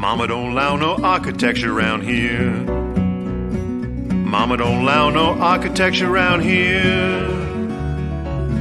Mama don't allow no architecture around here. Mama don't allow no architecture around here.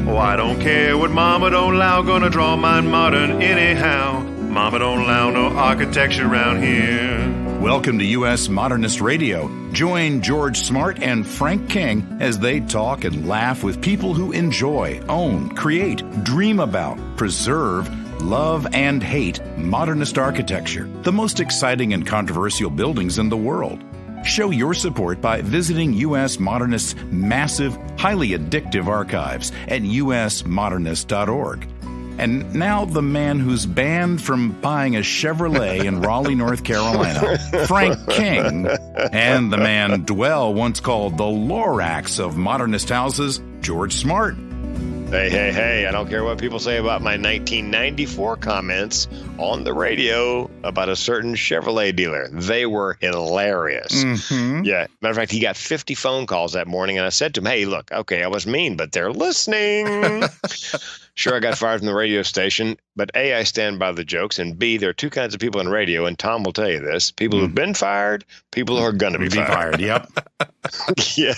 Oh, I don't care what Mama don't allow, gonna draw mine modern anyhow. Mama don't allow no architecture around here. Welcome to US Modernist Radio. Join George Smart and Frank King as they talk and laugh with people who enjoy, own, create, dream about, preserve, love, and hate modernist architecture, the most exciting and controversial buildings in the world. Show your support by visiting US Modernist's massive, highly addictive archives at usmodernist.org. And now the man who's banned from buying a Chevrolet in Raleigh, North Carolina, Frank King, and the man Dwell once called the Lorax of modernist houses, George Smart. Hey, I don't care what people say about my 1994 comments on the radio about a certain Chevrolet dealer. They were hilarious. Mm-hmm. Yeah. Matter of fact, he got 50 phone calls that morning, and I said to him, hey, look, okay, I was mean, but they're listening. Sure, I got fired from the radio station, but A, I stand by the jokes, and B, there are two kinds of people in radio, and Tom will tell you this. People who've been fired, people who are going to be fired. Yep. Yeah.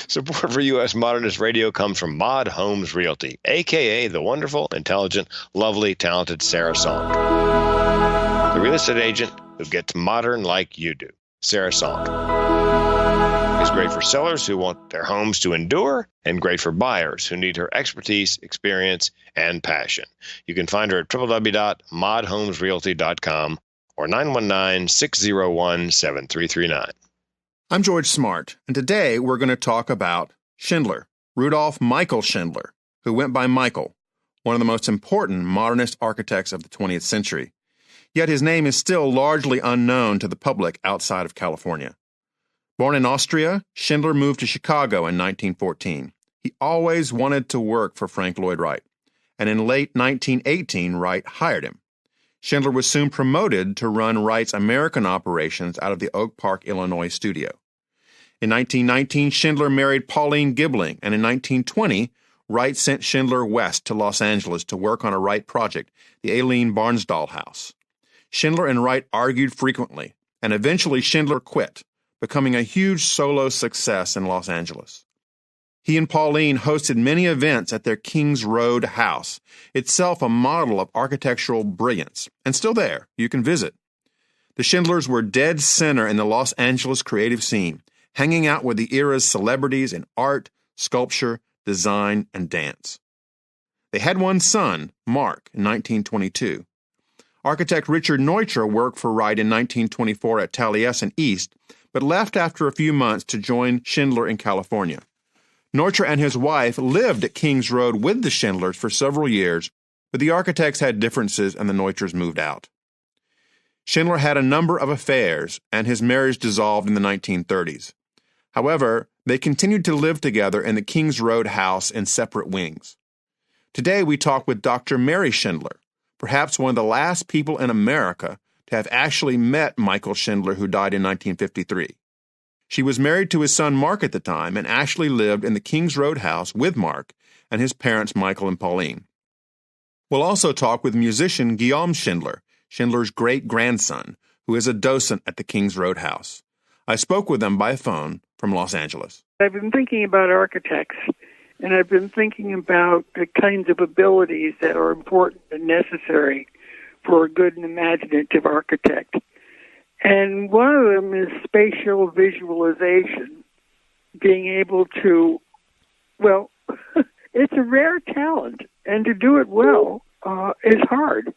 Support for U.S. Modernist Radio comes from Mod Homes Realty, a.k.a. the wonderful, intelligent, lovely, talented Sarah Sonk, the real estate agent who gets modern like you do. Sarah Sonk is great for sellers who want their homes to endure and great for buyers who need her expertise, experience, and passion. You can find her at www.modhomesrealty.com or 919-601-7339. I'm George Smart, and today we're going to talk about Schindler, Rudolph Michael Schindler, who went by Michael, one of the most important modernist architects of the 20th century. Yet his name is still largely unknown to the public outside of California. Born in Austria, Schindler moved to Chicago in 1914. He always wanted to work for Frank Lloyd Wright, and in late 1918, Wright hired him. Schindler was soon promoted to run Wright's American operations out of the Oak Park, Illinois studio. In 1919, Schindler married Pauline Gibling, and in 1920, Wright sent Schindler west to Los Angeles to work on a Wright project, the Aileen Barnsdall House. Schindler and Wright argued frequently, and eventually Schindler quit, becoming a huge solo success in Los Angeles. He and Pauline hosted many events at their Kings Road house, itself a model of architectural brilliance, and still there, you can visit. The Schindlers were dead center in the Los Angeles creative scene, hanging out with the era's celebrities in art, sculpture, design, and dance. They had one son, Mark, in 1922. Architect Richard Neutra worked for Wright in 1924 at Taliesin East, but left after a few months to join Schindler in California. Neutra and his wife lived at Kings Road with the Schindlers for several years, but the architects had differences and the Neutras moved out. Schindler had a number of affairs, and his marriage dissolved in the 1930s. However, they continued to live together in the Kings Road house in separate wings. Today we talk with Dr. Mary Schindler, perhaps one of the last people in America to have actually met Michael Schindler, who died in 1953. She was married to his son Mark at the time and actually lived in the Kings Road house with Mark and his parents Michael and Pauline. We'll also talk with musician Guillaume Schindler, Schindler's great-grandson, who is a docent at the Kings Road house. I spoke with them by phone from Los Angeles. I've been thinking about architects, and I've been thinking about the kinds of abilities that are important and necessary for a good and imaginative architect. And one of them is spatial visualization, being able to, well, it's a rare talent, and to do it well is hard.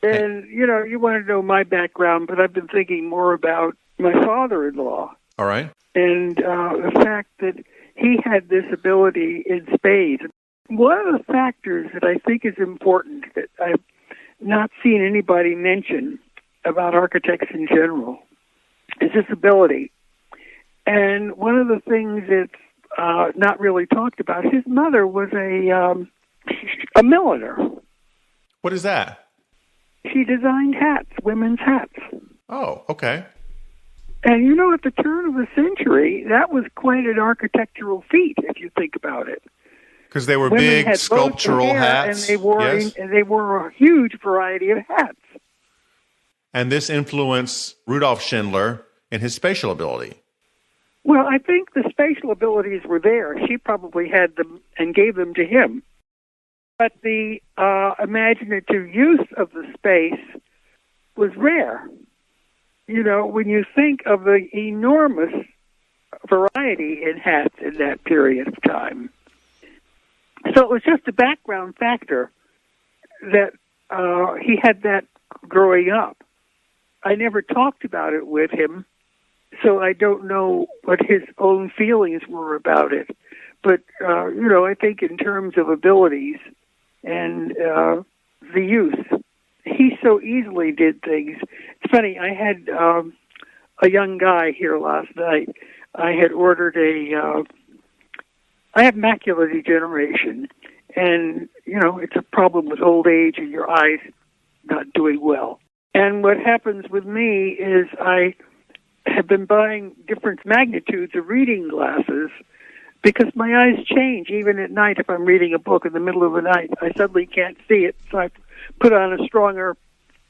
And, you know, you want to know my background, but I've been thinking more about my father-in-law. All right. And the fact that he had this ability in spades. One of the factors that I think is important that I've not seen anybody mention about architects in general is this ability. And one of the things that's not really talked about, his mother was a milliner. What is that? She designed hats, women's hats. Oh, okay. And, you know, at the turn of the century, that was quite an architectural feat, if you think about it. Because they were big sculptural hats. And they wore a huge variety of hats. And this influenced Rudolf Schindler in his spatial ability. Well, I think the spatial abilities were there. She probably had them and gave them to him. But the imaginative use of the space was rare. You know, when you think of the enormous variety in hats in that period of time. So it was just a background factor that he had that growing up. I never talked about it with him, so I don't know what his own feelings were about it. But, I think in terms of abilities and the use, he so easily did things. It's funny, I had a young guy here last night. I had ordered I have macular degeneration, and, it's a problem with old age and your eyes not doing well. And what happens with me is I have been buying different magnitudes of reading glasses because my eyes change even at night. If I'm reading a book in the middle of the night, I suddenly can't see it, so I put on a stronger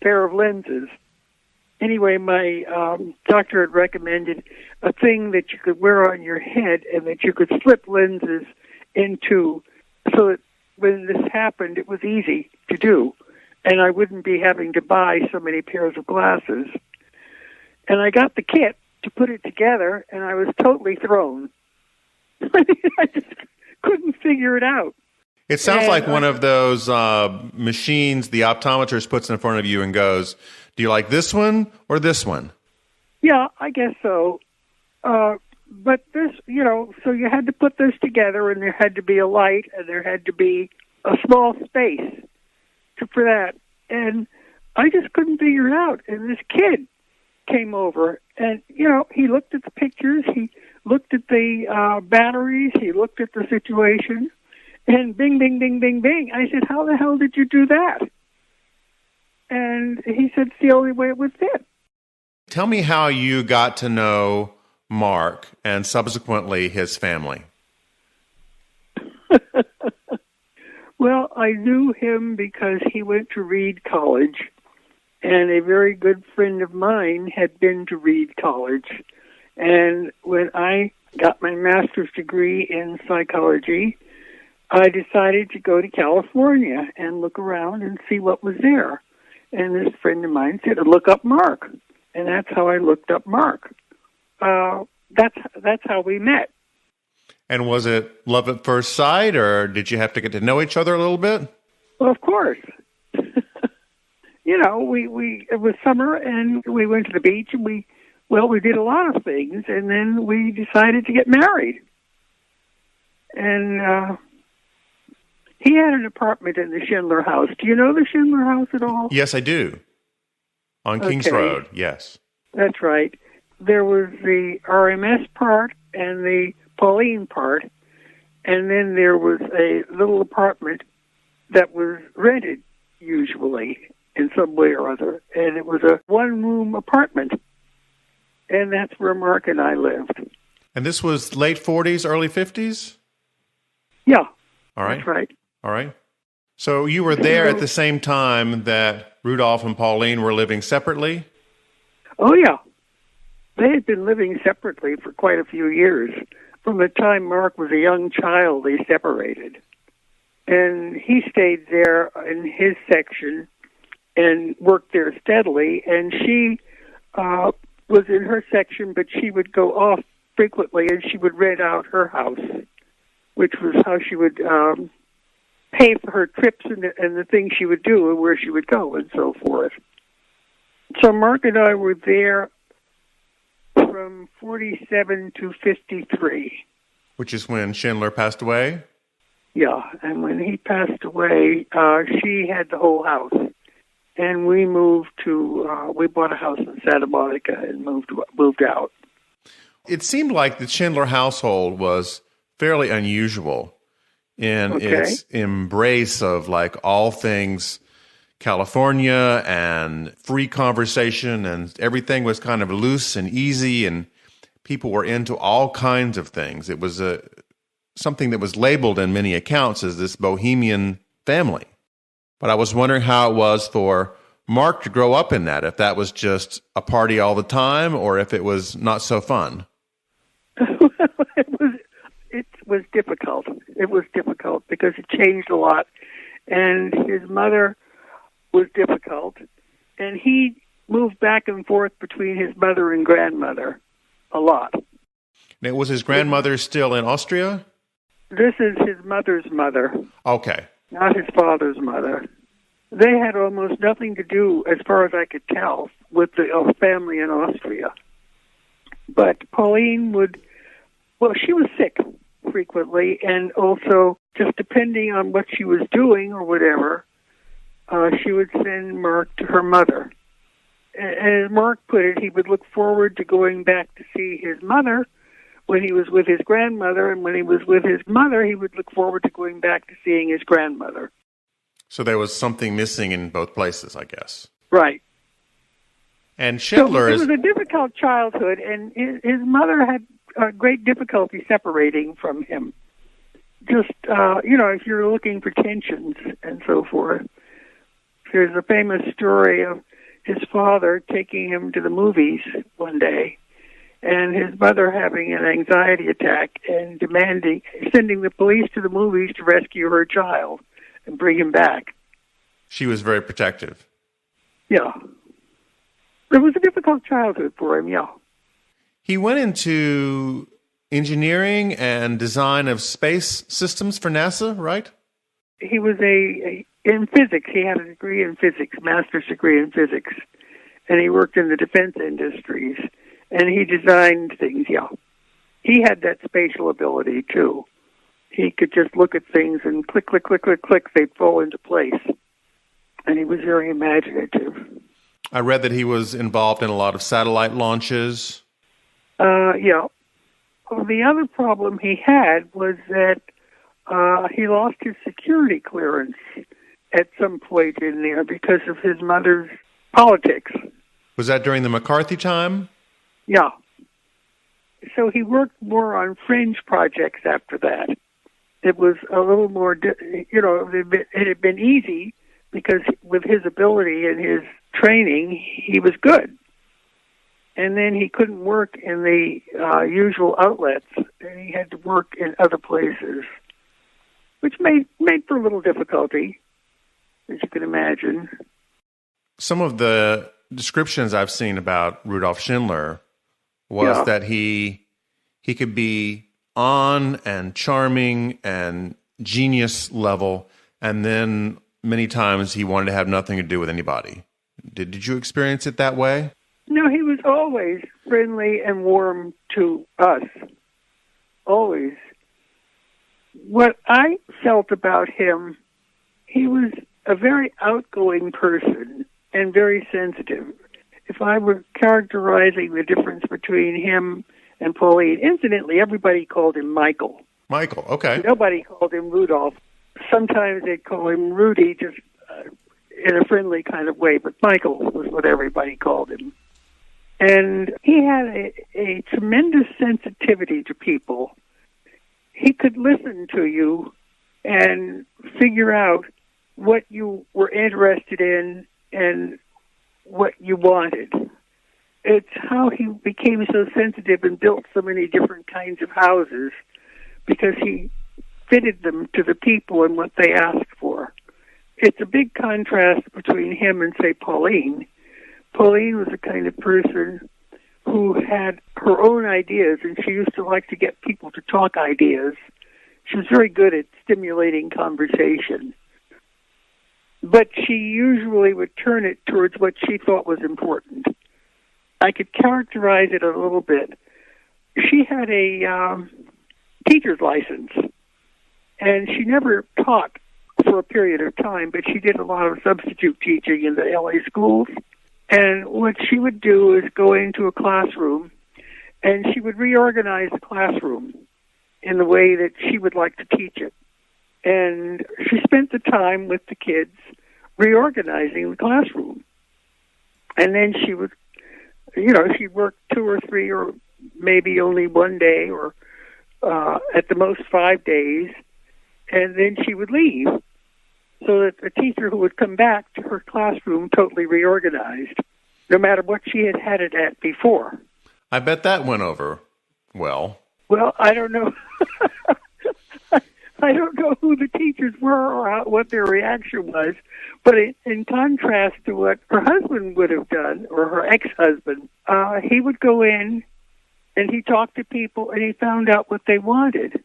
pair of lenses. Anyway, my doctor had recommended a thing that you could wear on your head and that you could slip lenses into, so that when this happened, it was easy to do, and I wouldn't be having to buy so many pairs of glasses. And I got the kit to put it together, and I was totally thrown. I just couldn't figure it out. It sounds like one of those machines the optometrist puts in front of you and goes, do you like this one or this one? Yeah, I guess so. But this, so you had to put this together, and there had to be a light, and there had to be a small space for that. And I just couldn't figure it out. And this kid came over, and, he looked at the pictures, he looked at the batteries, he looked at the situation, and bing, bing, bing, bing, bing. I said, how the hell did you do that? And he said, it's the only way it would fit. Tell me how you got to know Mark and subsequently his family. Well, I knew him because he went to Reed College, and a very good friend of mine had been to Reed College. And when I got my master's degree in psychology, I decided to go to California and look around and see what was there. And this friend of mine said, look up Mark. And that's how I looked up Mark. That's how we met. And was it love at first sight, or did you have to get to know each other a little bit? Well, of course. It was summer, and we went to the beach, and we did a lot of things, and then we decided to get married. And he had an apartment in the Schindler house. Do you know the Schindler house at all? Yes, I do. On Kings Road, yes. That's right. There was the RMS part and the Pauline part, and then there was a little apartment that was rented, usually, in some way or other, and it was a one-room apartment, and that's where Mark and I lived. And this was late 40s, early 50s? Yeah, all right. That's right. All right. So you were there at the same time that Rudolph and Pauline were living separately? Oh, yeah. They had been living separately for quite a few years. From the time Mark was a young child, they separated. And he stayed there in his section and worked there steadily. And she was in her section, but she would go off frequently, and she would rent out her house, which was how she would pay for her trips and the things she would do and where she would go and so forth. So Mark and I were there from 47 to 53. Which is when Schindler passed away? Yeah, and when he passed away, she had the whole house. And we moved to, we bought a house in Santa Monica and moved out. It seemed like the Schindler household was fairly unusual in its embrace of like all things California and free conversation, and everything was kind of loose and easy, and people were into all kinds of things. It was something that was labeled in many accounts as this bohemian family. But I was wondering how it was for Mark to grow up in that, if that was just a party all the time or if it was not so fun. It was difficult. It was difficult because it changed a lot. And his mother was difficult. And he moved back and forth between his mother and grandmother a lot. Now, was his grandmother still in Austria? This is his mother's mother. Okay. Not his father's mother. They had almost nothing to do, as far as I could tell, with the family in Austria. But Pauline she was sick frequently, and also just depending on what she was doing or whatever, she would send Mark to her mother. And as Mark put it, he would look forward to going back to see his mother when he was with his grandmother, and when he was with his mother, he would look forward to going back to seeing his grandmother. So there was something missing in both places, I guess. Right. And Schindler It was a difficult childhood, and his mother had great difficulty separating from him. Just, if you're looking for tensions and so forth. There's a famous story of his father taking him to the movies one day, and his mother having an anxiety attack and sending the police to the movies to rescue her child and bring him back. She was very protective. Yeah. It was a difficult childhood for him, yeah. He went into engineering and design of space systems for NASA, right? He was in physics. He had a degree in physics, master's degree in physics. And he worked in the defense industries. And he designed things, yeah. He had that spatial ability, too. He could just look at things and click, click, click, click, click, they'd fall into place. And he was very imaginative. I read that he was involved in a lot of satellite launches. Yeah. Well, the other problem he had was that he lost his security clearance at some point in there because of his mother's politics. Was that during the McCarthy time? Yeah. So he worked more on fringe projects after that. It was a little more, it had been easy because with his ability and his training, he was good. And then he couldn't work in the usual outlets, and he had to work in other places, which made for a little difficulty, as you can imagine. Some of the descriptions I've seen about Rudolf Schindler was that he could be on and charming and genius level, and then many times he wanted to have nothing to do with anybody. Did you experience it that way? No, he was always friendly and warm to us. Always. What I felt about him, he was a very outgoing person and very sensitive. If I were characterizing the difference between him and Pauline, incidentally, everybody called him Michael. Michael, okay. Nobody called him Rudolph. Sometimes they'd call him Rudy, just in a friendly kind of way, but Michael was what everybody called him. And he had a tremendous sensitivity to people. He could listen to you and figure out what you were interested in and what you wanted. It's how he became so sensitive and built so many different kinds of houses, because he fitted them to the people and what they asked for. It's a big contrast between him and, say, Pauline. Pauline was the kind of person who had her own ideas, and she used to like to get people to talk ideas. She was very good at stimulating conversation. But she usually would turn it towards what she thought was important. I could characterize it a little bit. She had a teacher's license, and she never taught for a period of time, but she did a lot of substitute teaching in the LA schools. And what she would do is go into a classroom, and she would reorganize the classroom in the way that she would like to teach it. And she spent the time with the kids reorganizing the classroom. And then she would, she'd work 2 or 3 or maybe only one day or at the most 5 days, and then she would leave. so that a teacher who would come back to her classroom totally reorganized, no matter what she had had it at before. I bet that went over well. Well, I don't know. I don't know who the teachers were or what their reaction was, but in contrast to what her husband would have done, or her ex-husband, he would go in and he talked to people and he found out what they wanted.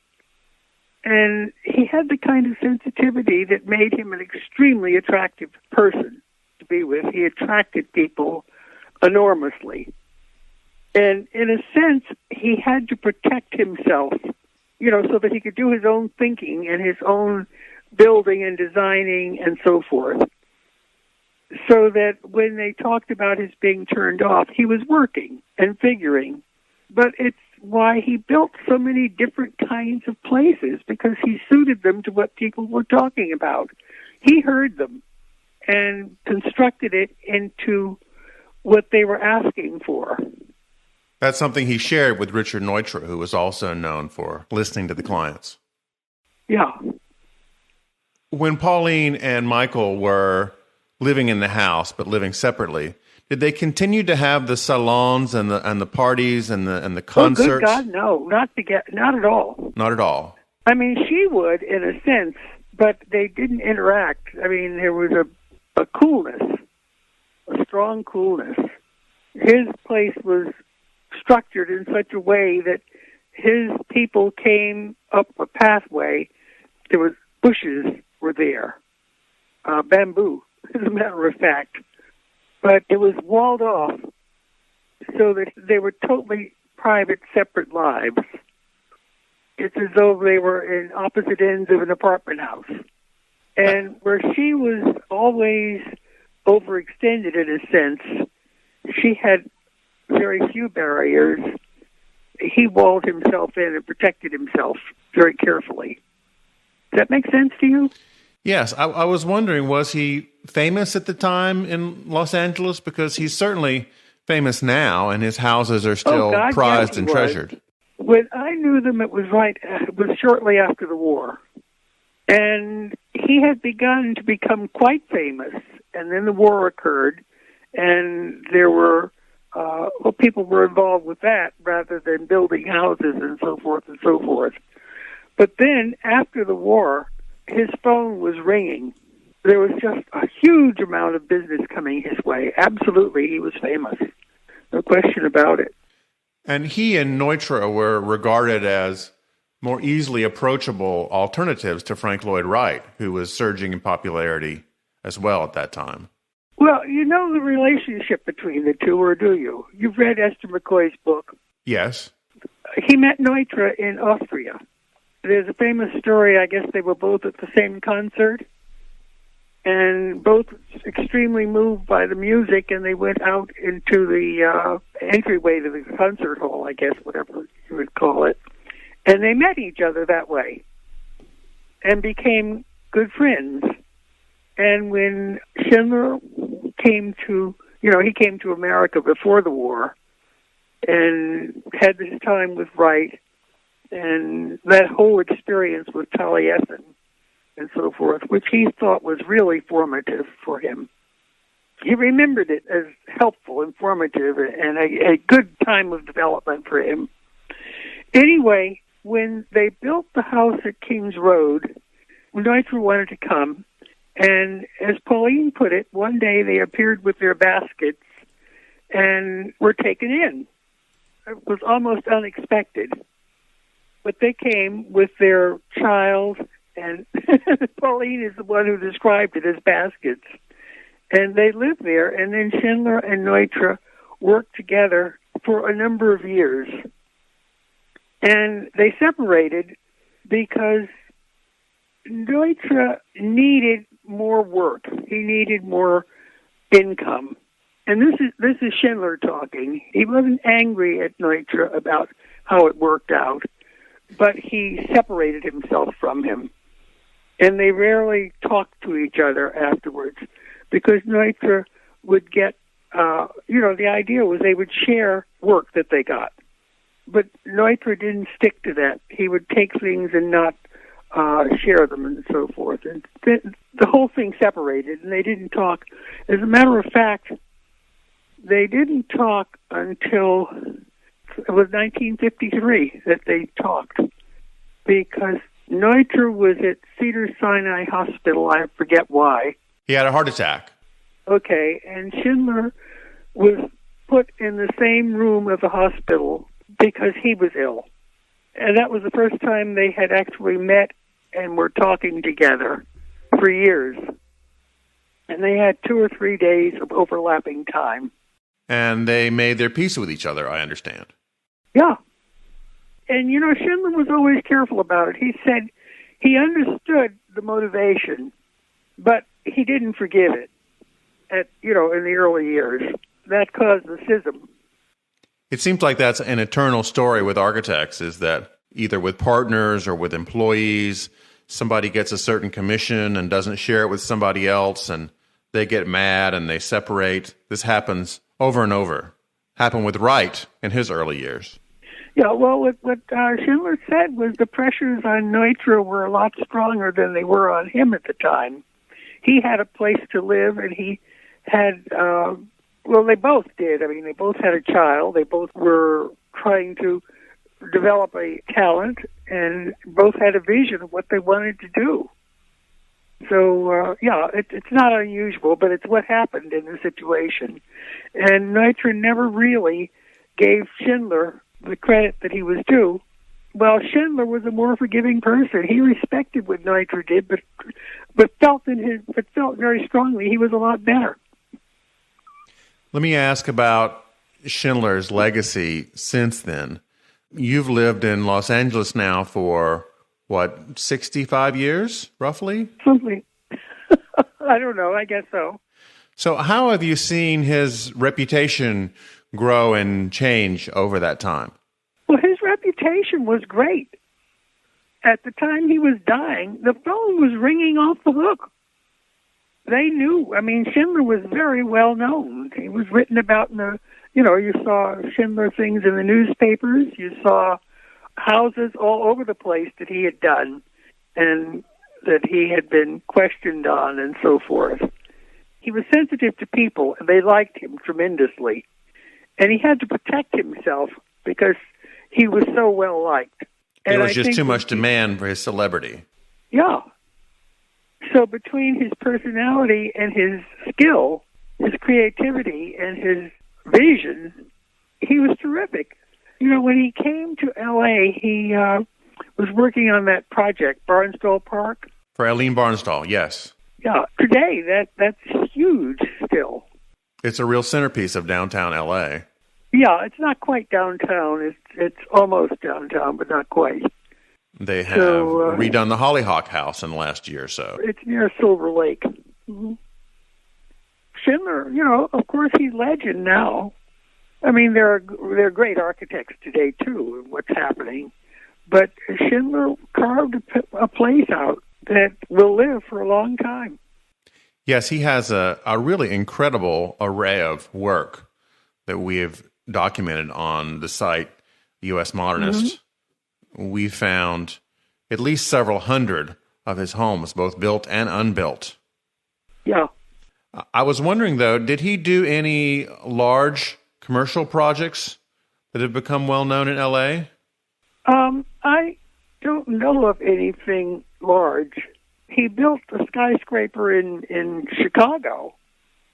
And he had the kind of sensitivity that made him an extremely attractive person to be with. He attracted people enormously. And in a sense, he had to protect himself, so that he could do his own thinking and his own building and designing and so forth. So that when they talked about his being turned off, he was working and figuring. But it's why he built so many different kinds of places, because he suited them to what people were talking about. He heard them and constructed it into what they were asking for. That's something he shared with Richard Neutra, who was also known for listening to the clients. Yeah. When Pauline and Michael were living in the house but living separately, did they continue to have the salons and the parties and the concerts? Oh, good God, no, not at all. Not at all. I mean, she would in a sense, but they didn't interact. I mean, there was a coolness, a strong coolness. His place was structured in such a way that his people came up a pathway. There was bushes were there, bamboo, as a matter of fact, but it was walled off so that they were totally private, separate lives. It's as though they were in opposite ends of an apartment house. And where she was always overextended in a sense, she had very few barriers. He walled himself in and protected himself very carefully. Does that make sense to you? Yes. I was wondering, was he famous at the time in Los Angeles? Because he's certainly famous now, and his houses are still prized and treasured. When I knew them, it was shortly after the war. And he had begun to become quite famous, and then the war occurred, and there were people were involved with that rather than building houses and so forth and so forth. But then, after the war, his phone was ringing. There was just a huge amount of business coming his way. Absolutely, he was famous. No question about it. And he and Neutra were regarded as more easily approachable alternatives to Frank Lloyd Wright, who was surging in popularity as well at that time. Well, you know the relationship between the two, or do you? You've read Esther McCoy's book. Yes. He met Neutra in Austria. There's a famous story, I guess they were both at the same concert, and both extremely moved by the music, and they went out into the entryway to the concert hall, I guess, whatever you would call it, and they met each other that way and became good friends. And when Schindler came to, he came to America before the war and had this time with Wright, and that whole experience with Taliesin and so forth, which he thought was really formative for him. He remembered it as helpful, informative, and a good time of development for him. Anyway, when they built the house at Kings Road, Neutra wanted to come, and as Pauline put it, one day they appeared with their baskets and were taken in. It was almost unexpected. But they came with their child, and Pauline is the one who described it as baskets. And they lived there, and then Schindler and Neutra worked together for a number of years. And they separated because Neutra needed more work. He needed more income. And this is Schindler talking. He wasn't angry at Neutra about how it worked out, but he separated himself from him. And they rarely talked to each other afterwards because Neutra would get, the idea was they would share work that they got. But Neutra didn't stick to that. He would take things and not share them and so forth. And the whole thing separated, and they didn't talk. As a matter of fact, they didn't talk until it was 1953 that they talked, because Neutra was at Cedars-Sinai Hospital. I forget why. He had a heart attack. Okay, and Schindler was put in the same room of the hospital because he was ill. And that was the first time they had actually met and were talking together for years. And they had 2 or 3 days of overlapping time. And they made their peace with each other, I understand. Yeah. And, Schindler was always careful about it. He said he understood the motivation, but he didn't forgive it in the early years. That caused the schism. It seems like that's an eternal story with architects, is that either with partners or with employees, somebody gets a certain commission and doesn't share it with somebody else, and they get mad and they separate. This happens over and over. Happened with Wright in his early years. Yeah, well, what Schindler said was the pressures on Neutra were a lot stronger than they were on him at the time. He had a place to live, and he had, they both did. I mean, they both had a child. They both were trying to develop a talent, and both had a vision of what they wanted to do. So, it's not unusual, but it's what happened in the situation. And Neutra never really gave Schindler the credit that he was due. Well, Schindler was a more forgiving person. He respected what Neutra did, but felt very strongly he was a lot better. Let me ask about Schindler's legacy since then. You've lived in Los Angeles now for, 65 years, roughly? Something. I don't know. I guess so. So how have you seen his reputation grow and change over that time? Well, his reputation was great. At the time he was dying, the phone was ringing off the hook. They knew. I mean, Schindler was very well known. He was written about in the, you saw Schindler things in the newspapers. You saw houses all over the place that he had done and that he had been questioned on and so forth. He was sensitive to people, and they liked him tremendously. And he had to protect himself because he was so well liked. There was just too much demand for his celebrity. Yeah. So between his personality and his skill, his creativity and his vision, he was terrific. When he came to L.A., he was working on that project, Barnstall Park. For Eileen Barnstall, yes. Yeah, today that's huge still. It's a real centerpiece of downtown L.A. Yeah, it's not quite downtown. It's almost downtown, but not quite. They have redone the Hollyhock House in the last year or so. It's near Silver Lake. Mm-hmm. Schindler, of course, he's legend now. I mean, there are great architects today, too, in what's happening. But Schindler carved a place out that will live for a long time. Yes, he has a really incredible array of work that we have documented on the site, US Modernist. Mm-hmm. We found at least several hundred of his homes, both built and unbuilt. Yeah. I was wondering, though, did he do any large commercial projects that have become well-known in L.A.? I don't know of anything large. He built a skyscraper in Chicago.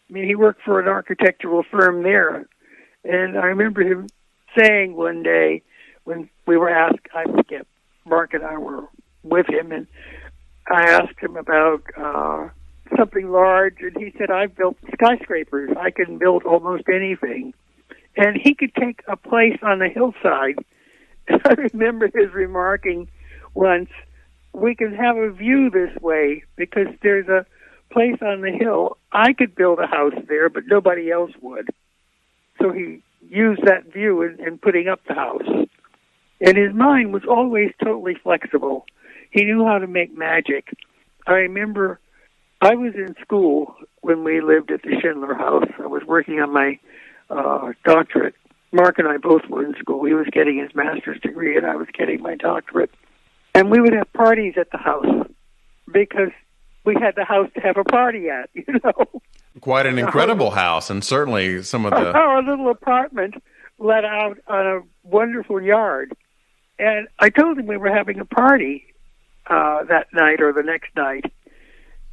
I mean, he worked for an architectural firm there. And I remember him saying one day when we were asked, I forget, Mark and I were with him, and I asked him about something large, and he said, I've built skyscrapers. I can build almost anything. And he could take a place on the hillside. I remember his remarking once, we can have a view this way because there's a place on the hill. I could build a house there, but nobody else would. So he used that view in putting up the house. And his mind was always totally flexible. He knew how to make magic. I remember I was in school when we lived at the Schindler house. I was working on my doctorate. Mark and I both were in school. He was getting his master's degree, and I was getting my doctorate. And we would have parties at the house because we had the house to have a party at, Quite an incredible house, and certainly some of the... Our little apartment let out on a wonderful yard. And I told him we were having a party that night or the next night.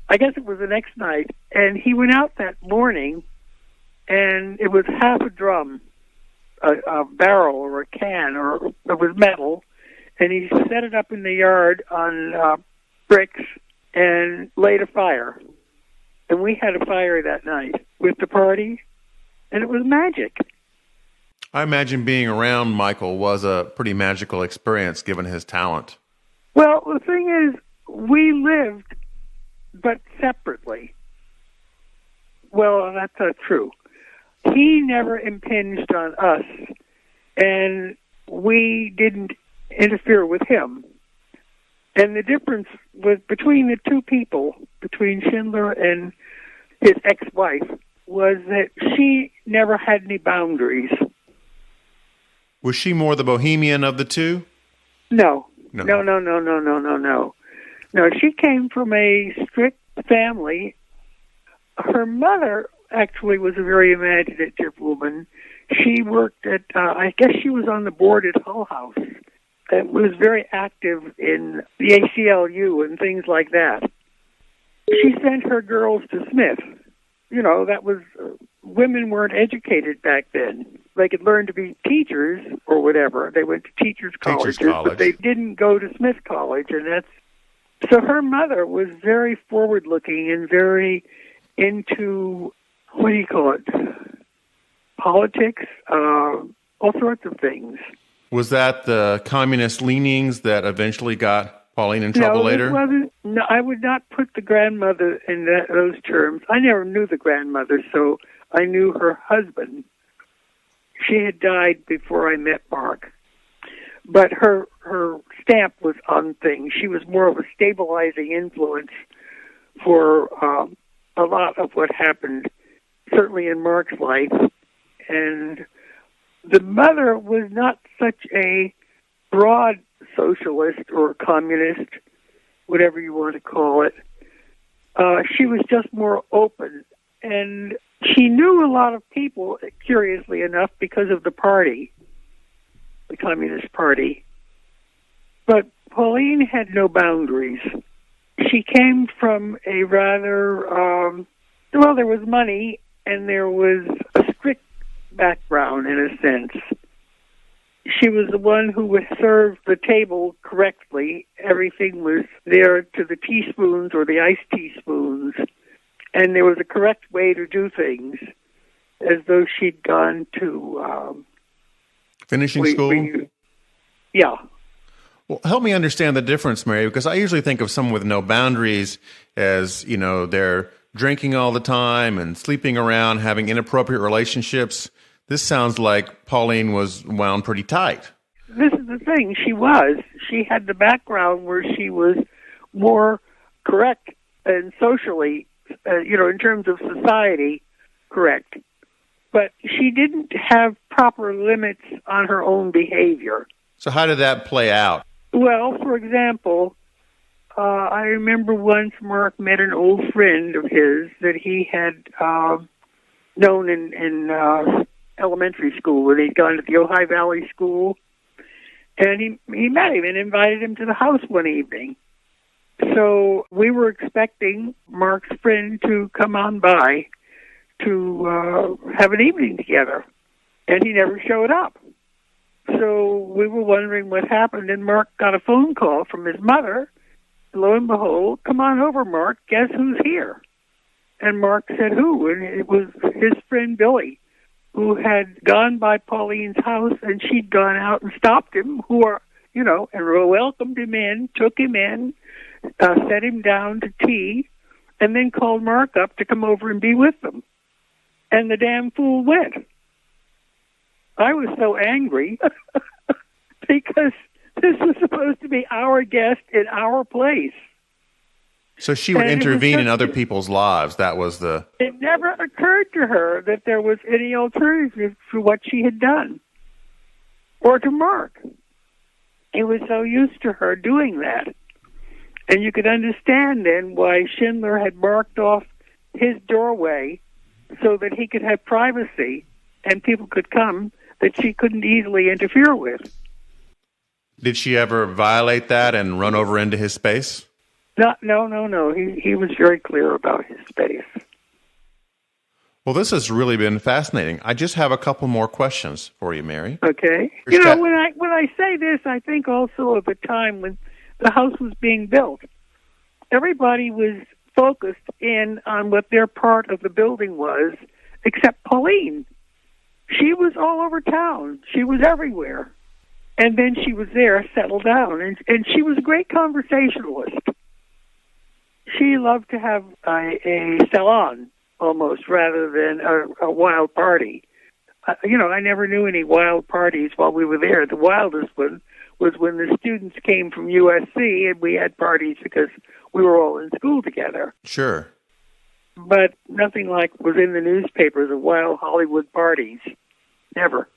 I guess it was the next night. And he went out that morning, and it was half a drum, a barrel or a can, or it was metal, and he set it up in the yard on bricks and laid a fire. And we had a fire that night with the party, and it was magic. I imagine being around Michael was a pretty magical experience, given his talent. Well, the thing is, we lived, but separately. Well, that's not true. He never impinged on us, and we didn't interfere with him. And the difference was between the two people, between Schindler and his ex-wife, was that she never had any boundaries. Was she more the bohemian of the two? No. No, she came from a strict family. Her mother actually was a very imaginative woman. She worked at, I guess she was on the board at Hull House. And was very active in the ACLU and things like that. She sent her girls to Smith. That was, women weren't educated back then. They could learn to be teachers or whatever. They went to teachers' colleges, but they didn't go to Smith College. And so her mother was very forward-looking and very into, politics, all sorts of things. Was that the communist leanings that eventually got Pauline in trouble later? No, I would not put the grandmother in those terms. I never knew the grandmother, so I knew her husband. She had died before I met Mark. But her stamp was on things. She was more of a stabilizing influence for a lot of what happened, certainly in Mark's life. And the mother was not such a broad socialist or communist, whatever you want to call it. She was just more open. And she knew a lot of people, curiously enough, because of the party, the Communist Party. But Pauline had no boundaries. She came from a rather, there was money and there was a strict background, in a sense. She was the one who would serve the table correctly. Everything was there to the teaspoons or the iced teaspoons. And there was a correct way to do things, as though she'd gone to... finishing school? Yeah. Well, help me understand the difference, Mary, because I usually think of someone with no boundaries as, they're drinking all the time and sleeping around, having inappropriate relationships. This sounds like Pauline was wound pretty tight. This is the thing. She had the background where she was more correct and socially, in terms of society, correct. But she didn't have proper limits on her own behavior. So how did that play out? Well, for example, I remember once Mark met an old friend of his that he had known in elementary school, when he'd gone to the Ojai Valley School. And he met him and invited him to the house one evening. So we were expecting Mark's friend to come on by to have an evening together. And he never showed up. So we were wondering what happened, and Mark got a phone call from his mother. Lo and behold, come on over, Mark. Guess who's here? And Mark said, who? And it was his friend Billy, who had gone by Pauline's house, and she'd gone out and stopped him, and welcomed him in, took him in, set him down to tea, and then called Mark up to come over and be with them. And the damn fool went. I was so angry because this was supposed to be our guest in our place. So she would intervene in other people's lives. That was the... It never occurred to her that there was any alternative to what she had done. Or to Mark. he was so used to her doing that. And you could understand then why Schindler had marked off his doorway so that he could have privacy and people could come that she couldn't easily interfere with. Did she ever violate that and run over into his space? No. He was very clear about his space. Well, this has really been fascinating. I just have a couple more questions for you, Mary. Okay. You know, when I say this, I think also of a time when the house was being built. Everybody was focused in on what their part of the building was, except Pauline. She was all over town. She was everywhere. And then she was there, settled down. And she was a great conversationalist. She loved to have a salon, almost, rather than a wild party. I never knew any wild parties while we were there. The wildest one was when the students came from USC, and we had parties because we were all in school together. Sure. But nothing like was in the newspapers of wild Hollywood parties. Never.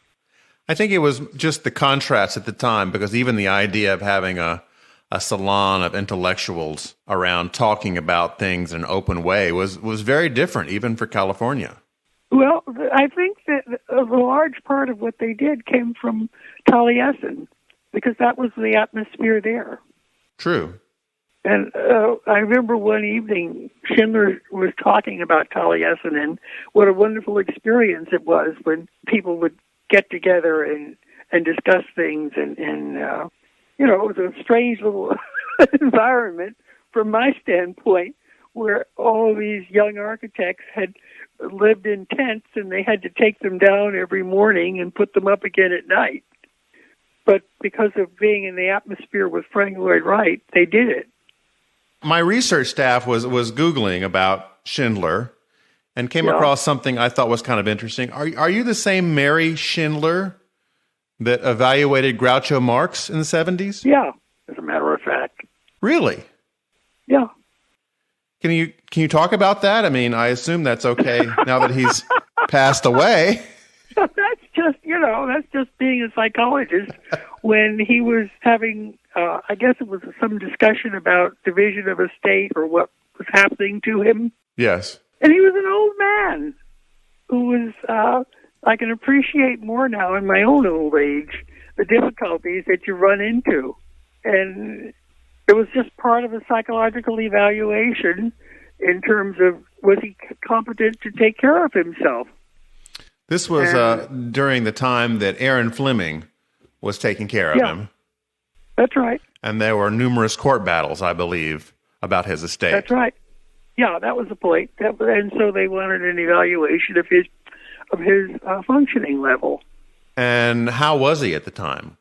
I think it was just the contrast at the time, because even the idea of having a salon of intellectuals around talking about things in an open way was very different, even for California. Well, I think that a large part of what they did came from Taliesin, because that was the atmosphere there. True. And I remember one evening, Schindler was talking about Taliesin and what a wonderful experience it was when people would get together and discuss things. And it was a strange little environment from my standpoint, where all these young architects had lived in tents and they had to take them down every morning and put them up again at night. But because of being in the atmosphere with Frank Lloyd Wright, they did it. My research staff was Googling about Schindler and came across something I thought was kind of interesting. Are you the same Mary Schindler that evaluated Groucho Marx in the 70s? Yeah, as a matter of fact. Really? Yeah. Can you talk about that? I mean, I assume that's okay now that he's passed away. That's just being a psychologist. When he was having, I guess it was some discussion about division of estate or what was happening to him. Yes. And he was an old man who was, I can appreciate more now in my own old age, the difficulties that you run into. And it was just part of a psychological evaluation in terms of, was he competent to take care of himself? This was during the time that Aaron Fleming was taking care of him. That's right. And there were numerous court battles, I believe, about his estate. That's right. Yeah, that was the point. And so they wanted an evaluation of his functioning level. And how was he at the time?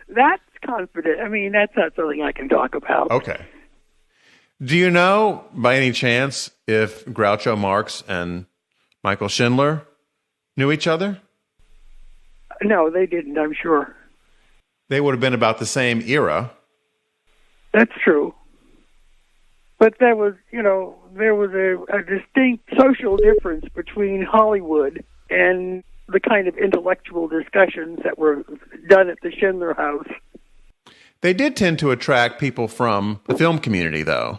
That's confident. I mean, that's not something I can talk about. Okay. Do you know, by any chance, if Groucho Marx and Michael Schindler knew each other? No, they didn't, I'm sure. They would have been about the same era. That's true. But there was a distinct social difference between Hollywood and the kind of intellectual discussions that were done at the Schindler House. They did tend to attract people from the film community, though.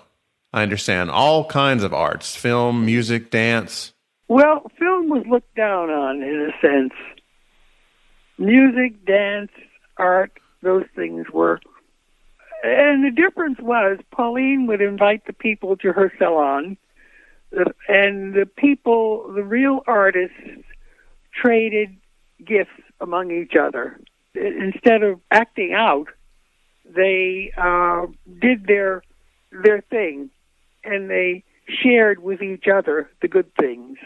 I understand. All kinds of arts, film, music, dance. Well, film was looked down on, in a sense. Music, dance, art, those things were. And the difference was Pauline would invite the people to her salon, and the people, the real artists, traded gifts among each other. Instead of acting out, they did their thing, and they shared with each other the good things.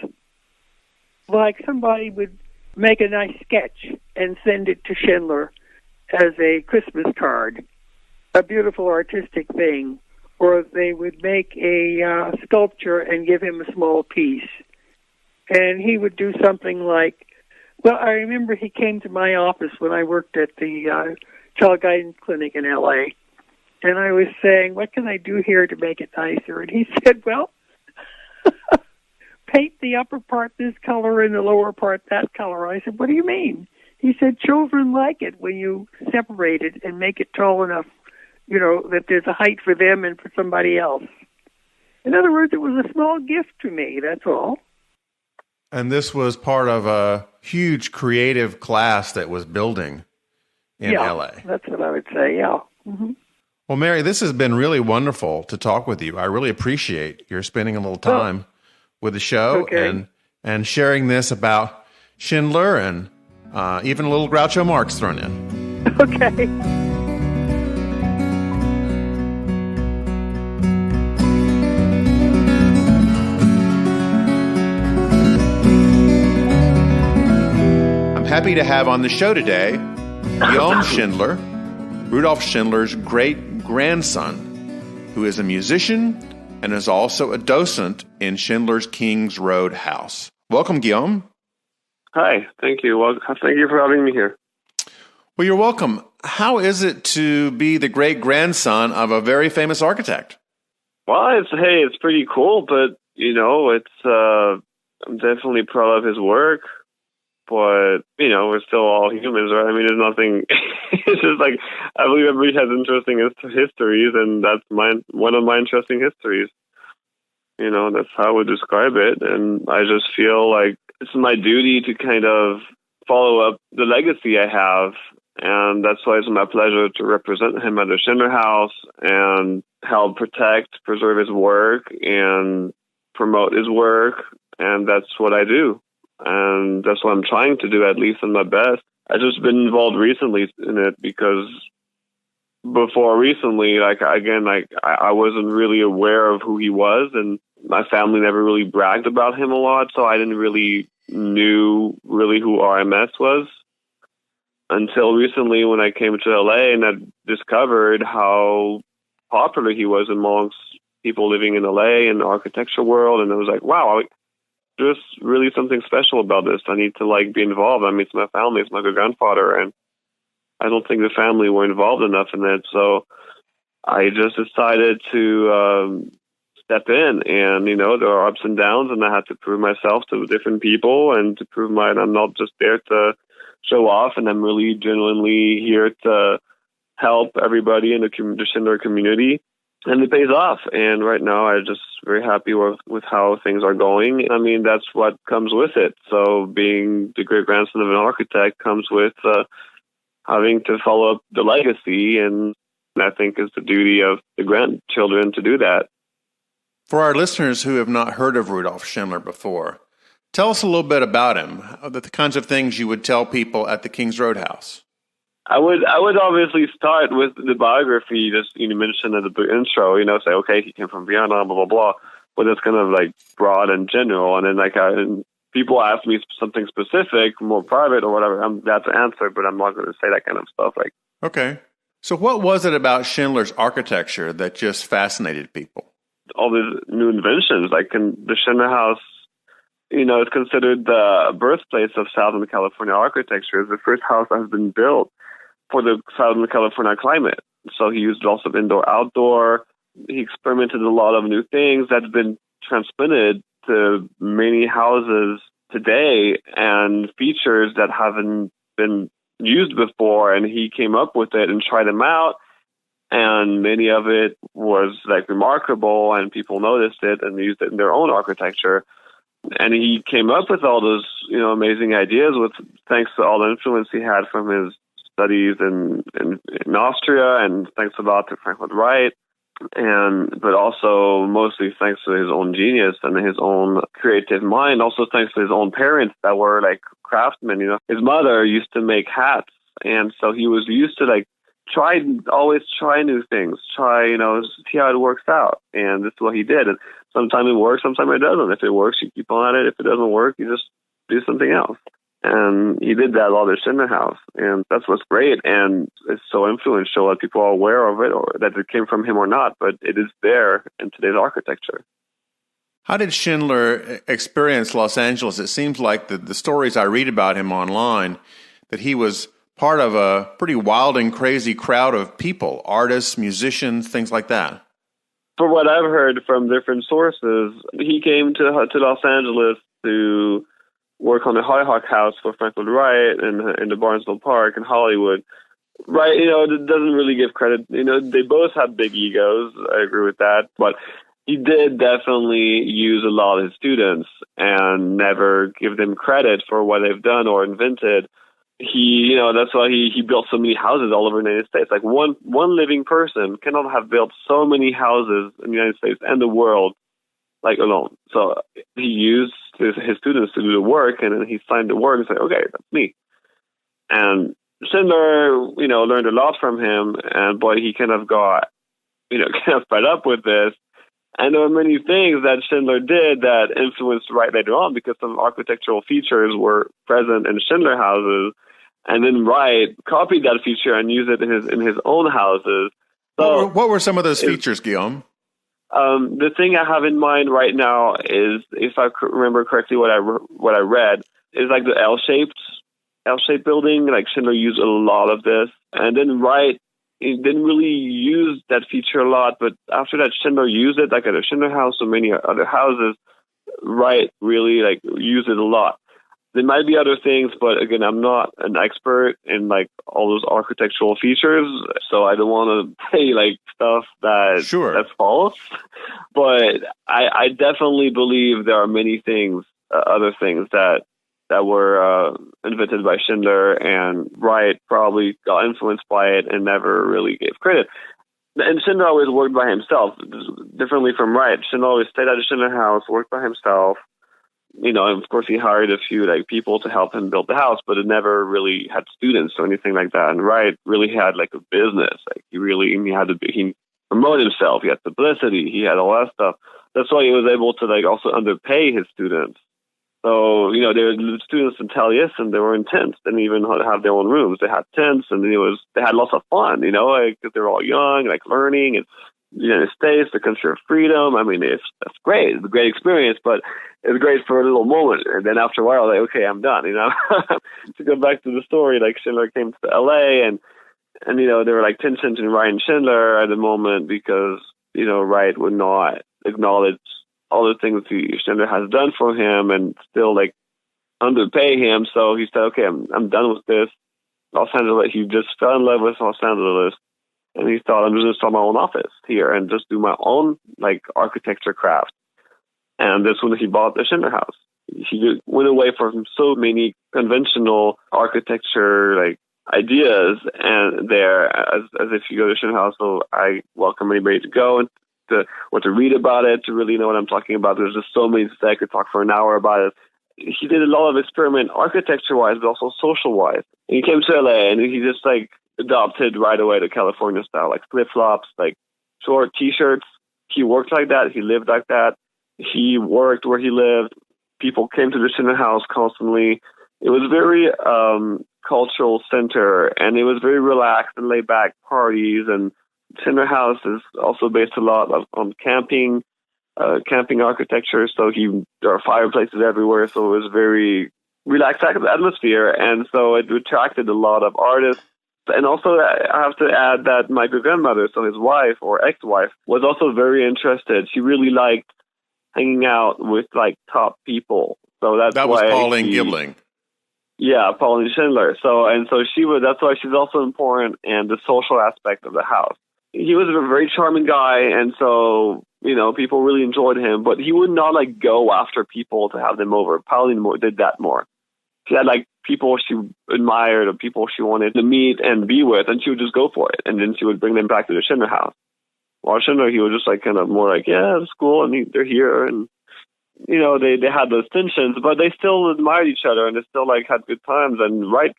Like somebody would make a nice sketch and send it to Schindler as a Christmas card, a beautiful artistic thing, or they would make a sculpture and give him a small piece. And he would do something like, well, I remember he came to my office when I worked at the Child Guidance Clinic in L.A., and I was saying, what can I do here to make it nicer? And he said, well, paint the upper part this color and the lower part that color. I said, what do you mean? he said children like it when you separate it and make it tall enough, that there's a height for them and for somebody else. In other words, it was a small gift to me, that's all. And this was part of a huge creative class that was building in LA. That's what I would say, yeah. Mm-hmm. Well, Mary, this has been really wonderful to talk with you. I really appreciate your spending a little time with the show and sharing this about Schindler and even a little Groucho Marx thrown in. Okay. Happy to have on the show today Guillaume Schindler, Rudolf Schindler's great-grandson, who is a musician and is also a docent in Schindler's Kings Road house. Welcome, Guillaume. Hi, thank you. Well, thank you for having me here. Well, you're welcome. How is it to be the great-grandson of a very famous architect? Well, it's pretty cool, but, I'm definitely proud of his work. But, we're still all humans, right? I mean, there's nothing, it's just like, I believe everybody has interesting histories, and that's one of my interesting histories. That's how I would describe it. And I just feel like it's my duty to kind of follow up the legacy I have. And that's why it's my pleasure to represent him at the Schindler House and help preserve his work and promote his work. And that's what I do. And that's what I'm trying to do, at least in my best. I've just been involved recently in it because before recently, I wasn't really aware of who he was, and my family never really bragged about him a lot, so I didn't really knew who RMS was until recently when I came to LA and I discovered how popular he was amongst people living in LA in the architecture world, and I was like, wow, there's really something special about this. I need to be involved. I mean, it's my family, it's my grandfather, and I don't think the family were involved enough in it. So I just decided to step in, and there are ups and downs, and I had to prove myself to different people and to prove I'm not just there to show off, and I'm really genuinely here to help everybody in the Schindler community. And it pays off. And right now, I'm just very happy with how things are going. I mean, that's what comes with it. So being the great-grandson of an architect comes with having to follow up the legacy. And I think it's the duty of the grandchildren to do that. For our listeners who have not heard of Rudolf Schindler before, tell us a little bit about him, the kinds of things you would tell people at the Kings Road House. I would obviously start with the biography, just mentioned at the intro, say, okay, he came from Vienna, blah, blah, blah. But it's kind of broad and general. And then and people ask me something specific, more private or whatever, that's an answer, but I'm not going to say that kind of stuff. Okay. So what was it about Schindler's architecture that just fascinated people? All these new inventions, in the Schindler House, it's considered the birthplace of Southern California architecture. It's the first house that has been built for the Southern California climate. So he used lots of indoor-outdoor. He experimented a lot of new things that's been transplanted to many houses today and features that haven't been used before. And he came up with it and tried them out. And many of it was remarkable, and people noticed it and used it in their own architecture. And he came up with all those, amazing ideas thanks to all the influence he had from his studies in Austria, and thanks a lot to Frank Lloyd Wright, but also mostly thanks to his own genius and his own creative mind. Also thanks to his own parents that were craftsmen. His mother used to make hats, and so he was used to always try new things, see how it works out, and this is what he did. And sometimes it works, sometimes it doesn't. If it works, you keep on at it. If it doesn't work, you just do something else. And he did that all at the Schindler House, and that's what's great. And it's so influential that people are aware of it, or that it came from him or not, but it is there in today's architecture. How did Schindler experience Los Angeles? It seems like the stories I read about him online, that he was part of a pretty wild and crazy crowd of people, artists, musicians, things like that. For what I've heard from different sources, he came to Los Angeles to work on the Hollyhock house for Frank Lloyd Wright in the Barnesville Park in Hollywood. Wright, it doesn't really give credit. They both have big egos. I agree with that. But he did definitely use a lot of his students and never give them credit for what they've done or invented. That's why he built so many houses all over the United States. Like one living person cannot have built so many houses in the United States and the world, like alone. So he used his students to do the work, and then he signed the work and said, okay, that's me. And Schindler, learned a lot from him, and boy, he kind of got, kind of fed up with this. And there were many things that Schindler did that influenced Wright later on, because some architectural features were present in Schindler houses, and then Wright copied that feature and used it in his own houses. So, what were some of those features, Guillaume? The thing I have in mind right now is, if I remember correctly, what I read is like the L-shaped building. Like Schindler used a lot of this, and then Wright, he didn't really use that feature a lot, but after that, Schindler used it, like at a Schindler house or many other houses. Wright really used it a lot. There might be other things, but again, I'm not an expert in all those architectural features, so I don't want to say stuff that's false. But I definitely believe there are many things, other things that were invented by Schindler, and Wright probably got influenced by it and never really gave credit. And Schindler always worked by himself, differently from Wright. Schindler always stayed at the Schindler house, worked by himself. And of course, he hired a few people to help him build the house, but it never really had students or anything like that. And Wright really had a business. He promoted himself. He had publicity. He had all that stuff. That's why he was able to also underpay his students. So, they were students in Taliesin, they were in tents. They didn't even have their own rooms. They had tents, and they had lots of fun, because they were all young, learning, and the United States, the country of freedom. I mean, that's great. It's a great experience, but it's great for a little moment. And then after a while, okay, I'm done, To go back to the story, Schindler came to L.A., and there were tensions in Wright and Schindler at the moment, because, Wright would not acknowledge all the things Schindler has done for him and still underpay him. So he said, okay, I'm done with this. Los Angeles, he just fell in love with Los Angeles. And he thought, I'm just going to start my own office here and just do my own architecture craft. And that's when he bought the Schindler house. He went away from so many conventional architecture ideas, and there, as if you go to Schindler house. So I welcome anybody to go and to read about it, to really know what I'm talking about. There's just so many things I could talk for an hour about it. He did a lot of experiment architecture-wise, but also social-wise. And he came to LA, and he just adopted right away the California style, flip-flops, short T-shirts. He worked like that. He lived like that. He worked where he lived. People came to the Schindler house constantly. It was very cultural center, and it was very relaxed and laid-back parties. And Schindler house is also based a lot on camping architecture. So there are fireplaces everywhere. So it was very relaxed atmosphere, and so it attracted a lot of artists. And also, I have to add that my grandmother, so his wife or ex-wife, was also very interested. She really liked hanging out with top people. So that was Pauline Gibling. Yeah, Pauline Schindler. That's why she's also important in the social aspect of the house. He was a very charming guy, and so people really enjoyed him. But he would not go after people to have them over. Pauline did that more. She had people she admired or people she wanted to meet and be with, and she would just go for it. And then she would bring them back to the Schindler house. While Schindler, he was just kind of more yeah, it's cool, and they're here, and they had those tensions, but they still admired each other, and they still had good times. And Wright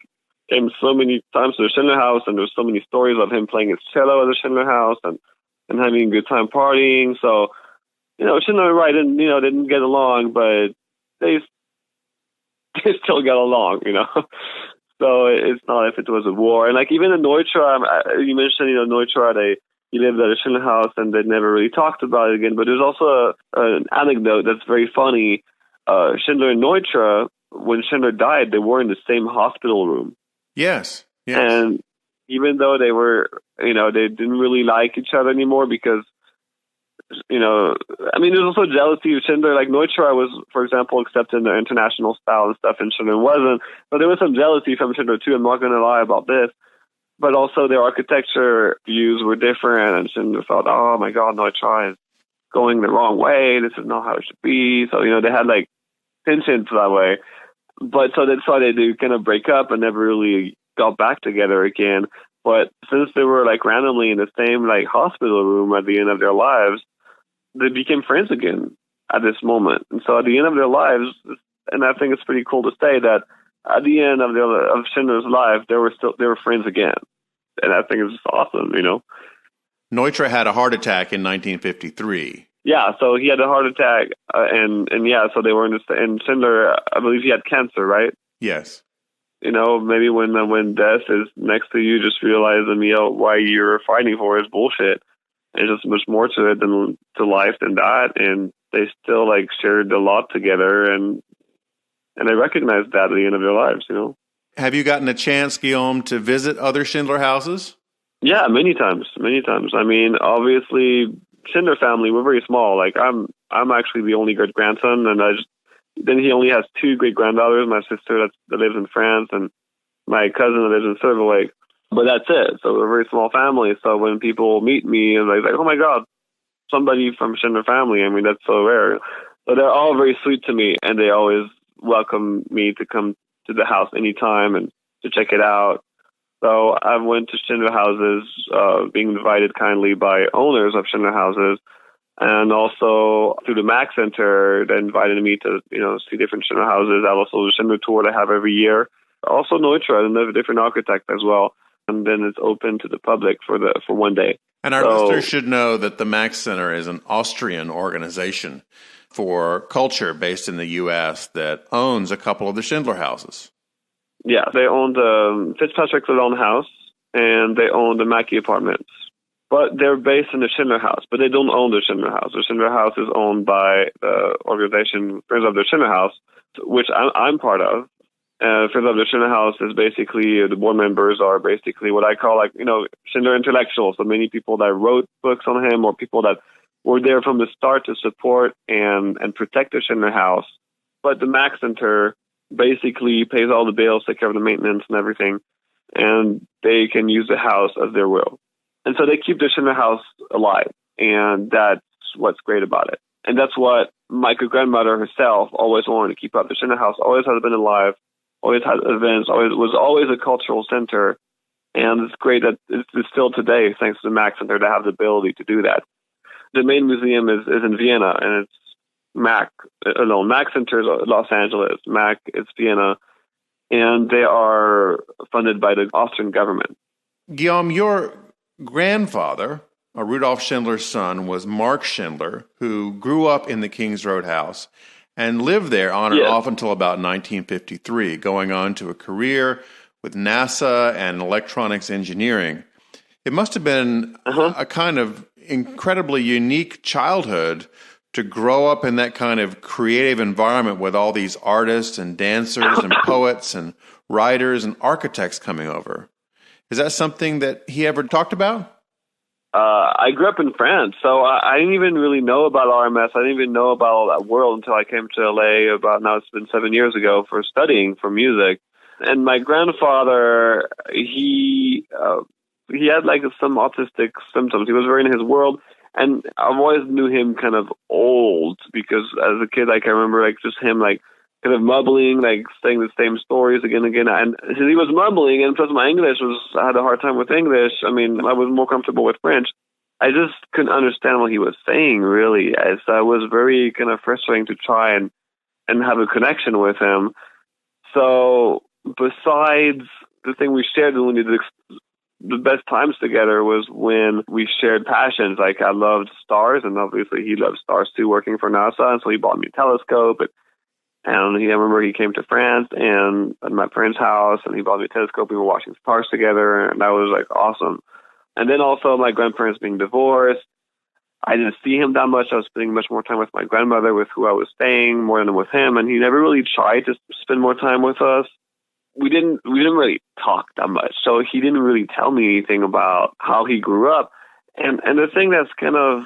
came so many times to the Schindler house, and there's so many stories of him playing his cello at the Schindler house and having a good time partying. So Schindler and Wright didn't get along, but they still got along, So it's not if it was a war. And even in Neutra, you mentioned, Neutra, he lived at a Schindler house, and they never really talked about it again. But there's also an anecdote that's very funny. Schindler and Neutra, when Schindler died, they were in the same hospital room. Yes. And even though they were, they didn't really like each other anymore, because I mean, there's also jealousy of Schindler. Like Neutra was, for example, accepted the international style and stuff, and Schindler wasn't. But there was some jealousy from Schindler too. I'm not going to lie about this. But also their architecture views were different, and Schindler thought, oh my God, Neutra is going the wrong way. This is not how it should be. So, they had like tensions that way. But so that's why they kind of break up and never really got back together again. But since they were like randomly in the same like hospital room at the end of their lives, they became friends again at this moment. And so at the end of their lives, and I think it's pretty cool to say that at the end of Schindler's life, they were friends again. And I think it's awesome, Neutra had a heart attack in 1953. Yeah, so he had a heart attack, and so they were and Schindler, I believe he had cancer, right? Yes. Maybe when death is next to you, just realize why you're fighting for is bullshit. There's just much more to it to life than that, and they still like shared a lot together, and I recognized that at the end of their lives, Have you gotten a chance, Guillaume, to visit other Schindler houses? Yeah, many times. I mean, obviously, Schindler family, we're very small. Like I'm actually the only great grandson, and then he only has two great granddaughters. My sister that lives in France, and my cousin that lives in Silver Lake. But that's it. So we're a very small family. So when people meet me, and they're like, oh my God, somebody from Schindler family. I mean, that's so rare. So they're all very sweet to me, and they always welcome me to come to the house anytime and to check it out. So I went to Schindler houses, being invited kindly by owners of Schindler houses, and also through the Mack Center, they invited me to see different Schindler houses. I also the Schindler tour they have every year. Also Neutra, another different architect as well, and then it's open to the public for one day. And our listeners should know that the Mack Center is an Austrian organization for culture based in the U.S. that owns a couple of the Schindler houses. Yeah, they own the Fitzpatrick Lalonde house, and they own the Mackey apartments. But they're based in the Schindler house, but they don't own the Schindler house. The Schindler house is owned by the organization Friends of the Schindler House, which I'm part of. Friends of the Schindler House is basically, the board members are basically what I call Schindler intellectuals. So many people that wrote books on him, or people that were there from the start to support and protect the Schindler House. But the Mack Center basically pays all the bills, take care of the maintenance and everything, and they can use the house as their will. And so they keep the Schindler House alive, and that's what's great about it. And that's what my grandmother herself always wanted to keep up. The Schindler House always has been alive, always had events, was always a cultural center, and it's great that it's still today, thanks to the Mack Center, to have the ability to do that. The main museum is in Vienna, and it's Mack Center is Los Angeles, Mack is Vienna, and they are funded by the Austrian government. Guillaume, your grandfather, Rudolf Schindler's son, was Mark Schindler, who grew up in the Kings Road house and lived there on and off until about 1953, going on to a career with NASA and electronics engineering. It must have been a kind of incredibly unique childhood to grow up in that kind of creative environment with all these artists and dancers and poets and writers and architects coming over. Is that something that he ever talked about? I grew up in France, so I didn't even really know about RMS. I didn't even know about all that world until I came to LA it's been 7 years ago, for studying for music. And my grandfather, he had like some autistic symptoms. He was very in his world. And I've always knew him kind of old, because as a kid, I can remember like just him like kind of mumbling, like saying the same stories again and again. And he was mumbling, and plus my English I had a hard time with English. I mean, I was more comfortable with French. I just couldn't understand what he was saying, really. So it was very kind of frustrating to try and have a connection with him. So besides the thing we shared when we did the best times together was when we shared passions. Like I loved stars, and obviously he loved stars too, working for NASA. And so he bought me a telescope. And I remember he came to France and at my friend's house, and he bought me a telescope. We were watching stars together, and that was like awesome. And then also my grandparents being divorced, I didn't see him that much. I was spending much more time with my grandmother, with who I was staying, more than with him. And he never really tried to spend more time with us. We didn't really talk that much. So he didn't really tell me anything about how he grew up. And the thing that's kind of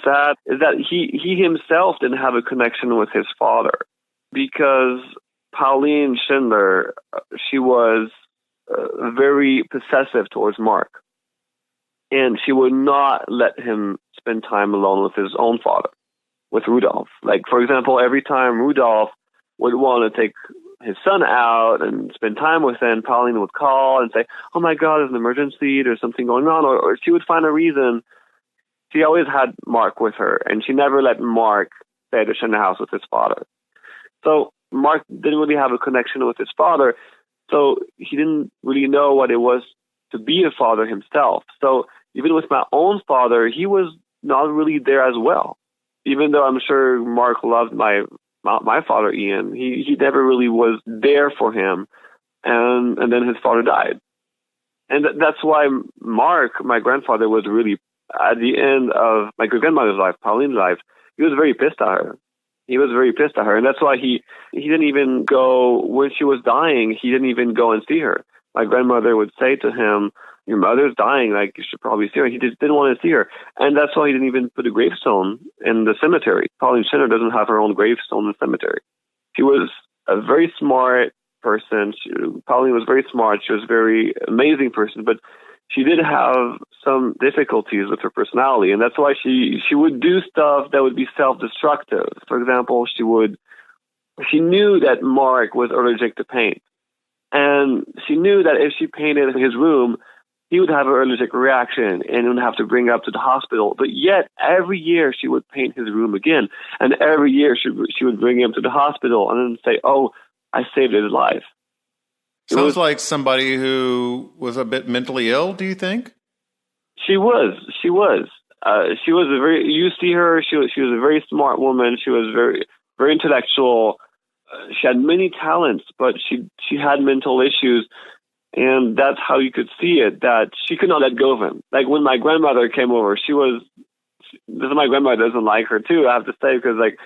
sad is that he himself didn't have a connection with his father, because Pauline Schindler, she was very possessive towards Mark, and she would not let him spend time alone with his own father, with Rudolf. Like, for example, every time Rudolf would want to take his son out and spend time with him, Pauline would call and say, "Oh my God, there's an emergency, there's something going on," or she would find a reason. She always had Mark with her, and she never let Mark stay at the Schindler house with his father. So Mark didn't really have a connection with his father, so he didn't really know what it was to be a father himself. So even with my own father, he was not really there as well. Even though I'm sure Mark loved my father, Ian, he never really was there for him, and then his father died. And that's why Mark, my grandfather, was really, at the end of my great-grandmother's life, Pauline's life, he was very pissed at her. He was very pissed at her, and that's why he didn't even go, when she was dying, he didn't even go and see her. My grandmother would say to him, "Your mother's dying, like, you should probably see her." He just didn't want to see her, and that's why he didn't even put a gravestone in the cemetery. Pauline Schindler doesn't have her own gravestone in the cemetery. She was a very smart person. Pauline was very smart. She was a very amazing person, but she did have some difficulties with her personality, and that's why she would do stuff that would be self-destructive. For example, she knew that Mark was allergic to paint, and she knew that if she painted his room, he would have an allergic reaction and would have to bring him up to the hospital. But yet, every year she would paint his room again, and every year she would bring him to the hospital and then say, "Oh, I saved his life." Sounds like somebody who was a bit mentally ill, do you think? She was. You see her, she was a very smart woman. She was very, very intellectual. She had many talents, but she had mental issues. And that's how you could see it, that she could not let go of him. Like when my grandmother came over, my grandmother doesn't like her too, I have to say, because like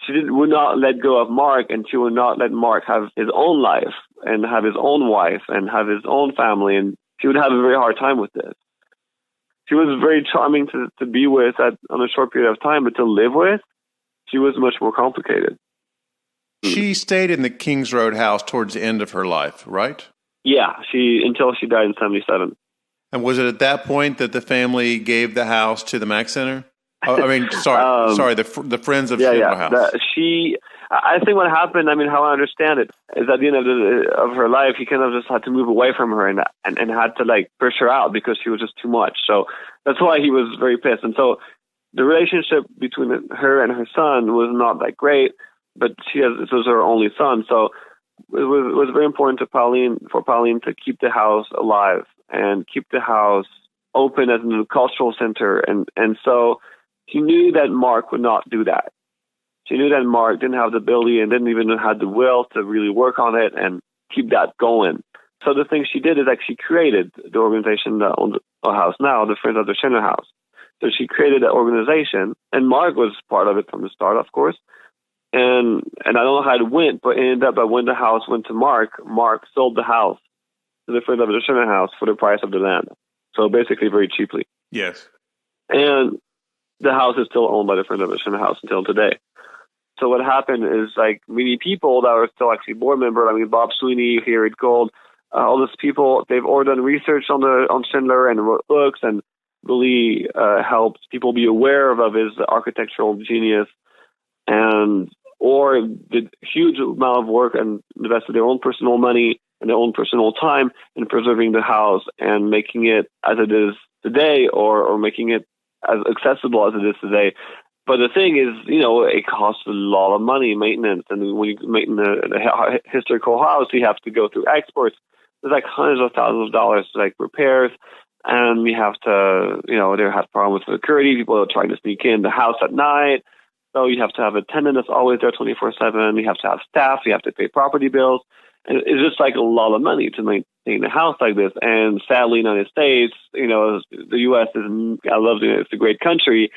would not let go of Mark, and she would not let Mark have his own life and have his own wife and have his own family, and she would have a very hard time with this. She was very charming to be with on a short period of time, but to live with, she was much more complicated. She stayed in the Kings Road house towards the end of her life, right? Yeah, until she died in 1977. And was it at that point that the family gave the house to the Mack Center? The Friends of Schindler House. I think what happened, how I understand it, is at the end of her life, he kind of just had to move away from her and had to like push her out because she was just too much. So that's why he was very pissed. And so the relationship between her and her son was not that great, but this was her only son. So it was very important for Pauline to keep the house alive and keep the house open as a cultural center. And so she knew that Mark would not do that. She knew that Mark didn't have the ability and didn't even have the will to really work on it and keep that going. So the thing she did is she created the organization that owns the house now, the Friends of the Schindler House. So she created that organization, and Mark was part of it from the start, of course. And I don't know how it went, but it ended up that when the house went to Mark sold the house to the Friends of the Schindler House for the price of the land. So basically very cheaply. Yes. And the house is still owned by the Friends of the Schindler House until today. So what happened is many people that are still actually board members, Bob Sweeney, Harriet Gold, all these people, they've all done research on Schindler and wrote books and really helped people be aware of his architectural genius, or did huge amount of work and invested their own personal money and their own personal time in preserving the house and making it as it is today, or making it as accessible as it is today. But the thing is, it costs a lot of money, maintenance. And when you make a historical house, you have to go through experts. There's hundreds of thousands of dollars repairs. And we have to, they have problems with security. People are trying to sneak in the house at night. So you have to have a tenant that's always there 24/7. You have to have staff. You have to pay property bills. And it's just a lot of money to maintain a house like this. And sadly, United States, the U.S. I love it. It's a great country,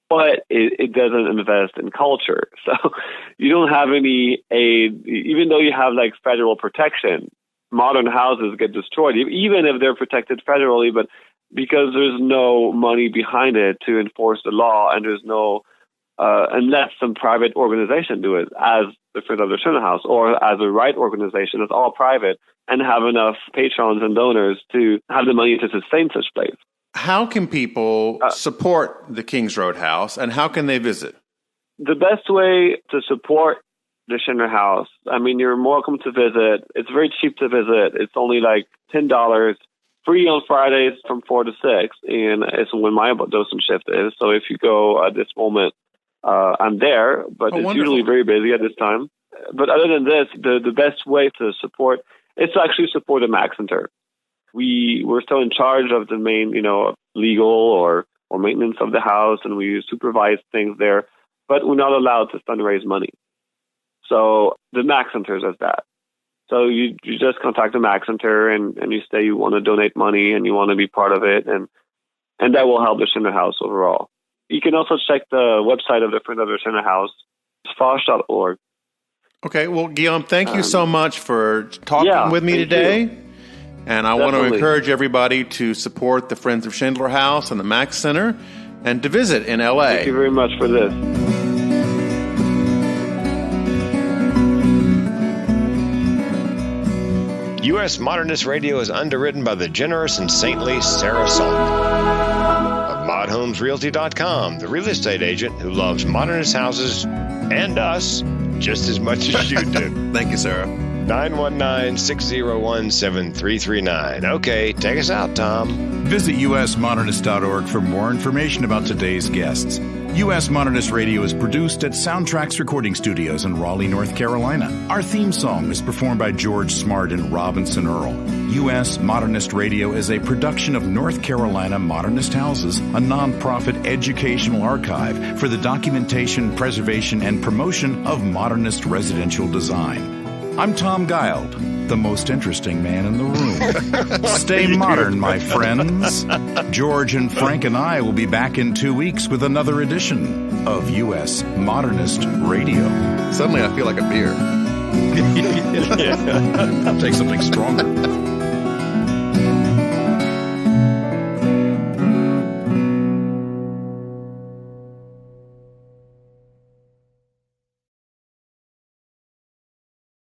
but it doesn't invest in culture. So you don't have any aid, even though you have federal protection. Modern houses get destroyed, even if they're protected federally, but because there's no money behind it to enforce the law, and there's no unless some private organization do it, as the Friends of the Schindler House or as a right organization. It's all private and have enough patrons and donors to have the money to sustain such place. How can people support the King's Road House, and how can they visit? The best way to support the Schindler House, I mean, you're welcome to visit. It's very cheap to visit. It's only like $10, free on Fridays from 4 to 6, and it's when my docent shift is. So if you go at this moment, I'm there, but it's wonderful. usually very busy at this time. But other than this, the best way to support is to actually support the Mack Center. We're still in charge of the main, legal or maintenance of the house, and we supervise things there, but we're not allowed to fundraise money. So the Mack Center does that. So you just contact the Mack Center and you say you want to donate money and you want to be part of it, and that will help the Schindler House overall. You can also check the website of the Friends of the Schindler House, fosh.org. Okay, well, Guillaume, thank you so much for talking with me today. You. And I want to encourage everybody to support the Friends of Schindler House and the Mack Center and to visit in L.A. Thank you very much for this. US Modernist Radio is underwritten by the generous and saintly Sarah Salk of ModHomesRealty.com, the real estate agent who loves modernist houses and us just as much as you do. Thank you, Sarah. 919-601-7339. Okay, take us out, Tom. Visit USModernist.org for more information about today's guests. US Modernist Radio is produced at Soundtracks Recording Studios in Raleigh, North Carolina. Our theme song is performed by George Smart and Robinson Earl. US Modernist Radio is a production of North Carolina Modernist Houses, a nonprofit educational archive for the documentation, preservation, and promotion of modernist residential design. I'm Tom Guild, the most interesting man in the room. Stay modern, my friends. George and Frank and I will be back in 2 weeks with another edition of US Modernist Radio. Suddenly I feel like a beer. I'll take something stronger.